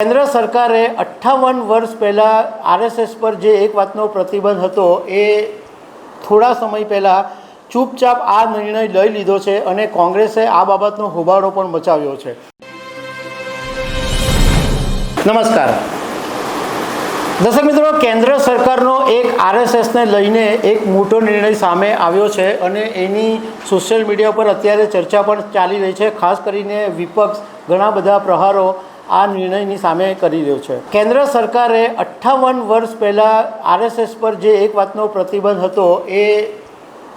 કેન્દ્ર સરકારે 58 વર્ષ પહેલાં આરએસએસ પર જે એક વાતનો પ્રતિબંધ હતો એ થોડા સમય પહેલાં ચૂપચાપ આ નિર્ણય લઈ લીધો છે અને કોંગ્રેસે આ બાબતનો હોબાળો પણ મચાવ્યો છે. નમસ્કાર દર્શક મિત્રો, કેન્દ્ર સરકારનો એક આરએસએસને લઈને એક મોટો નિર્ણય સામે આવ્યો છે અને એની સોશિયલ મીડિયા પર અત્યારે ચર્ચા પણ ચાલી રહી છે. ખાસ કરીને વિપક્ષ ઘણા બધા પ્રહારો આ નિર્ણયની સામે કરી રહ્યો છે. કેન્દ્ર સરકારે 58 વર્ષ પહેલાં આરએસએસ પર જે એક વાતનો પ્રતિબંધ હતો એ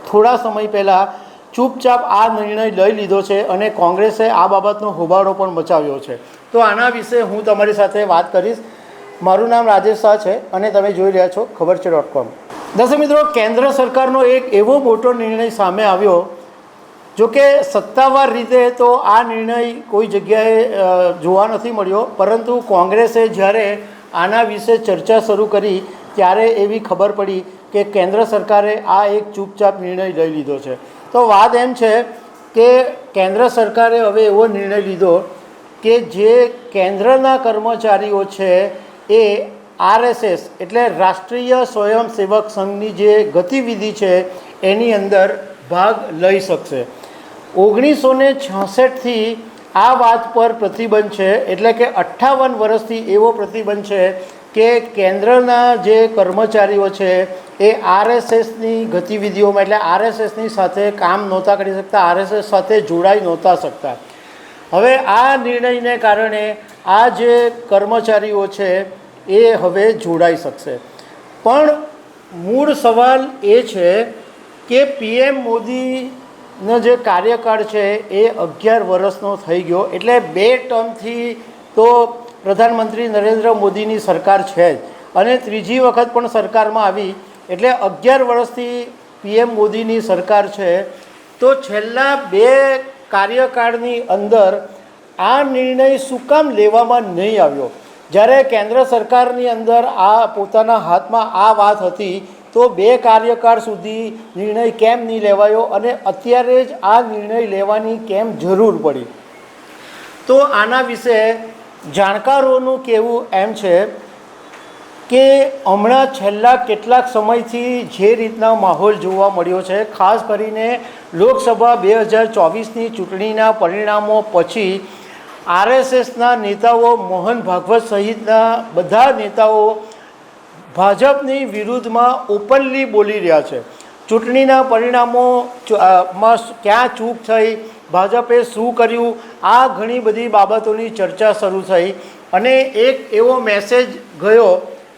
થોડા સમય પહેલાં ચૂપચાપ આ નિર્ણય લઈ લીધો છે અને કોંગ્રેસે આ બાબતનો હોબાળો પણ મચાવ્યો છે. તો આના વિશે હું તમારી સાથે વાત કરીશ. મારું નામ રાજેશ શાહ છે અને તમે જોઈ રહ્યા છો ખબર છે .com. દર્શક મિત્રો, કેન્દ્ર સરકારનો એક એવો મોટો નિર્ણય સામે આવ્યો. જોકે સત્તાવાર રીતે તો આ નિર્ણય કોઈ જગ્યાએ જોવા નથી મળ્યો, પરંતુ કોંગ્રેસે જ્યારે આના વિશે ચર્ચા શરૂ કરી ત્યારે એવી ખબર પડી કે કેન્દ્ર સરકારે આ એક ચૂપચાપ નિર્ણય લઈ લીધો છે. તો વાત એમ છે કે કેન્દ્ર સરકારે હવે એવો નિર્ણય લીધો કે જે કેન્દ્રના કર્મચારીઓ છે એ આરએસએસ એટલે રાષ્ટ્રીય સ્વયંસેવક સંઘની જે ગતિવિધિ છે એની અંદર ભાગ લઈ શકશે. 1966થી આ વાત પર પ્રતિબંધ છે, એટલે કે 58 વર્ષથી એવો પ્રતિબંધ છે કે કેન્દ્રના જે કર્મચારીઓ છે એ આરએસએસની ગતિવિધિઓમાં એટલે આરએસએસની સાથે કામ નહોતા કરી શકતા, આરએસએસ સાથે જોડાઈ નહોતા શકતા. હવે આ નિર્ણયને કારણે આ જે કર્મચારીઓ છે એ હવે જોડાઈ શકશે. પણ મૂળ સવાલ એ છે કે પીએમ મોદીનો જે કાર્યકાળ છે એ 11 વર્ષનો થઈ ગયો, એટલે 2 ટર્મથી તો પ્રધાનમંત્રી નરેન્દ્ર મોદીની સરકાર છે જ અને ત્રીજી વખત પણ સરકારમાં આવી, એટલે 11 વર્ષથી પીએમ મોદીની સરકાર છે. તો છેલ્લા 2 કાર્યકાળની અંદર આ નિર્ણય શું કામ લેવામાં નહીં આવ્યો? જ્યારે કેન્દ્ર સરકારની અંદર આ પોતાના હાથમાં આ વાત હતી તો 2 કાર્યકાળ સુધી નિર્ણય કેમ નહીં લેવાયો અને અત્યારે જ આ નિર્ણય લેવાની કેમ જરૂર પડી? તો આના વિશે જાણકારોનું કહેવું એમ છે કે હમણાં છેલ્લા કેટલાક સમયથી જે રીતના માહોલ જોવા મળ્યો છે, ખાસ કરીને લોકસભા 2024ની ચૂંટણીના પરિણામો પછી આરએસએસના નેતાઓ મોહન ભાગવત સહિતના બધા નેતાઓ ભાજપની વિરુદ્ધમાં ઓપનલી બોલી રહ્યા છે. ચૂંટણીના પરિણામોમાં ક્યાં ચૂક થઈ, ભાજપે શું કર્યું, આ ઘણી બધી બાબતોની ચર્ચા શરૂ થઈ અને એક એવો મેસેજ ગયો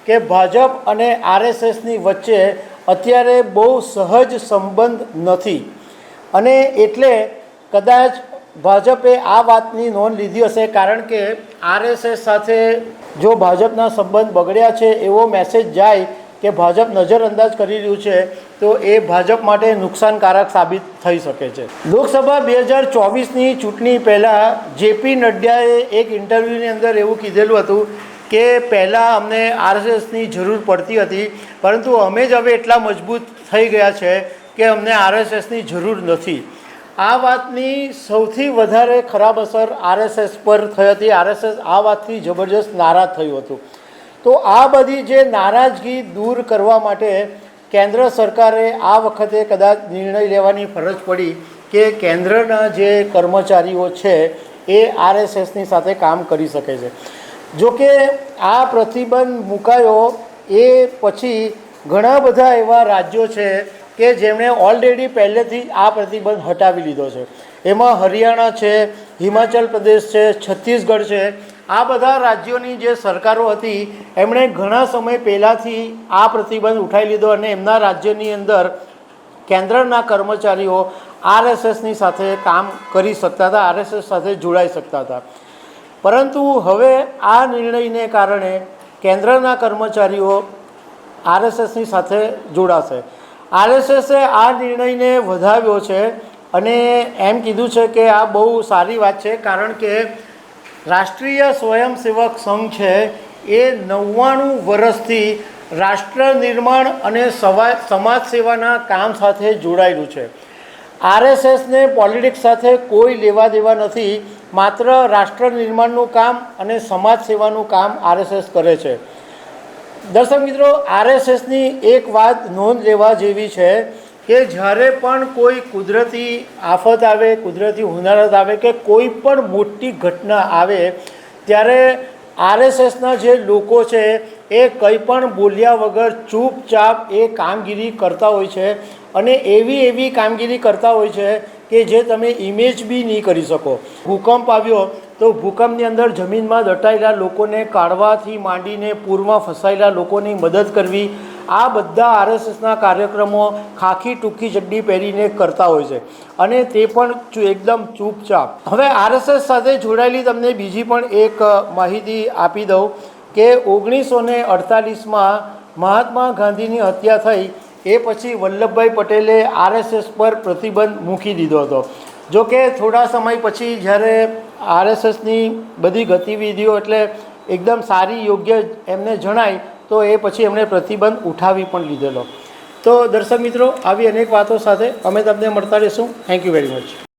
કે ભાજપ અને આરએસએસની વચ્ચે અત્યારે બહુ સહજ સંબંધ નથી અને એટલે કદાચ ભાજપે આ વાતની નોંધ લીધી હશે, કારણ કે આરએસએસ સાથે જો ભાજપના સંબંધ બગડ્યા છે એવો મેસેજ જાય કે ભાજપ નજરઅંદાજ કરી રહ્યું છે તો એ ભાજપ માટે નુકસાનકારક સાબિત થઈ શકે છે. લોકસભા 2024ની ચૂંટણી પહેલાં જેપી નડ્ડાએ એક ઇન્ટરવ્યૂની અંદર એવું કીધેલું હતું કે પહેલાં અમને આરએસએસની જરૂર પડતી હતી, પરંતુ અમે જ હવે એટલા મજબૂત થઈ ગયા છે કે અમને આરએસએસની જરૂર નથી. આ વાતની સૌથી વધારે ખરાબ અસર આરએસએસ પર થઈ હતી. આરએસએસ આ વાતથી જબરજસ્ત નારાજ થયું હતું. તો આ બધી જે નારાજગી દૂર કરવા માટે કેન્દ્ર સરકારે આ વખતે કદાચ નિર્ણય લેવાની ફરજ પડી કે કેન્દ્રના જે કર્મચારીઓ છે એ આરએસએસની સાથે કામ કરી શકે છે. જોકે આ પ્રતિબંધ મુકાયો એ પછી ઘણા બધા એવા રાજ્યો છે કે જેમણે ઓલરેડી પહેલેથી આ પ્રતિબંધ હટાવી લીધો છે. એમાં હરિયાણા છે, હિમાચલ પ્રદેશ છે, છત્તીસગઢ છે. આ બધા રાજ્યોની જે સરકારો હતી એમણે ઘણા સમય પહેલાંથી આ પ્રતિબંધ ઉઠાવી લીધો અને એમના રાજ્યની અંદર કેન્દ્રના કર્મચારીઓ આરએસએસની સાથે કામ કરી શકતા હતા, આરએસએસ સાથે જોડાઈ શકતા હતા. પરંતુ હવે આ નિર્ણયને કારણે કેન્દ્રના કર્મચારીઓ આરએસએસની સાથે જોડાશે. આરએસએસે આ નિર્ણયને વધાવ્યો છે અને એમ કીધું છે કે આ બહુ સારી વાત છે, કારણ કે રાષ્ટ્રીય સ્વયંસેવક સંઘ છે એ 99 વર્ષથી રાષ્ટ્ર નિર્માણ અને સમાજ સેવાના કામ સાથે જોડાયેલું છે. આરએસએસને પોલિટિક્સ સાથે કોઈ લેવા દેવા નથી. માત્ર રાષ્ટ્ર નિર્માણનું કામ અને સમાજ સેવાનું કામ આરએસએસ કરે છે. દર્શક મિત્રો, આરએસએસની એક વાત નોંધ લેવા જેવી છે કે જ્યારે પણ કોઈ કુદરતી આફત આવે, કુદરતી હોનારત આવે કે કોઈ પણ મોટી ઘટના આવે ત્યારે આરએસએસના જે લોકો છે એ કંઈ પણ બોલ્યા વગર ચૂપચાપ એ કામગીરી કરતા હોય છે અને એવી કામગીરી કરતા હોય છે કે જે તમે ઇમેજ બી નહીં કરી શકો. ભૂકંપ આવ્યો તો ભૂકંપની અંદર જમીનમાં દટાયેલા લોકોને કાઢવાથી માંડીને પૂરમાં ફસાયેલા લોકોની મદદ કરવી, આ બધા આરએસએસના કાર્યક્રમો ખાખી ટૂંકી ચડ્ડી પહેરીને કરતા હોય છે અને તે પણ એકદમ ચૂપચાપ. હવે આરએસએસ સાથે જોડાયેલી તમને બીજી પણ એક માહિતી આપી દઉં કે 1948માં મહાત્મા ગાંધીની હત્યા થઈ એ પછી વલ્લભભાઈ પટેલે આરએસએસ પર પ્રતિબંધ મૂકી દીધો હતો. જો કે થોડા સમય પછી જ્યારે આરએસએસની બધી ગતિવિધિઓ એટલે એકદમ સારી, યોગ્ય એમને જણાય તો એ પછી એમણે પ્રતિબંધ ઉઠાવી પણ લીધેલો. તો દર્શક મિત્રો, આવી અનેક વાતો સાથે અમે તમને મળતા રહીશું. Thank you very much.